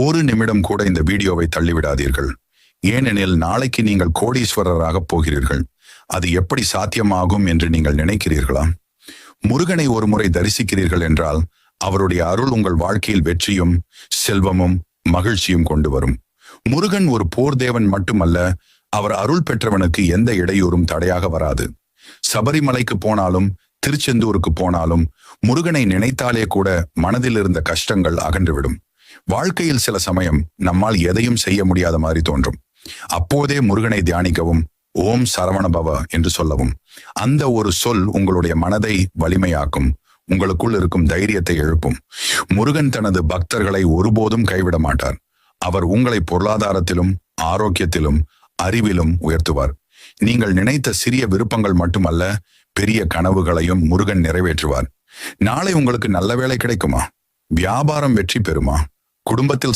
ஒரு நிமிடம் கூட இந்த வீடியோவை தள்ளிவிடாதீர்கள். ஏனெனில் நாளைக்கு நீங்கள் கோடீஸ்வரராக போகிறீர்கள். அது எப்படி சாத்தியமாகும் என்று நீங்கள் நினைக்கிறீர்களா? முருகனை ஒரு முறை தரிசிக்கிறீர்கள் என்றால் அவருடைய அருள் உங்கள் வாழ்க்கையில் வெற்றியும் செல்வமும் மகிழ்ச்சியும் கொண்டு வரும். முருகன் ஒரு போர் தேவன் மட்டுமல்ல, அவர் அருள் பெற்றவனுக்கு எந்த இடையூறும் தடையாக வராது. சபரிமலைக்கு போனாலும் திருச்செந்தூருக்கு போனாலும் முருகனை நினைத்தாலே கூட மனதில் இருந்த கஷ்டங்கள் அகன்றுவிடும். வாழ்க்கையில் சில சமயம் நம்மால் எதையும் செய்ய முடியாத மாதிரி தோன்றும். அப்போதே முருகனை தியானிக்கவும், ஓம் சரவண பவ என்று சொல்லவும். அந்த ஒரு சொல் உங்களுடைய மனதை வலிமையாக்கும், உங்களுக்குள் இருக்கும் தைரியத்தை எழுப்பும். முருகன் தனது பக்தர்களை ஒருபோதும் கைவிட மாட்டார். அவர் உங்களை பொருளாதாரத்திலும் ஆரோக்கியத்திலும் அறிவிலும் உயர்த்துவார். நீங்கள் நினைத்த சிறிய விருப்பங்கள் மட்டுமல்ல, பெரிய கனவுகளையும் முருகன் நிறைவேற்றுவார். நாளை உங்களுக்கு நல்ல வேலை கிடைக்குமா? வியாபாரம் வெற்றி பெறுமா? குடும்பத்தில்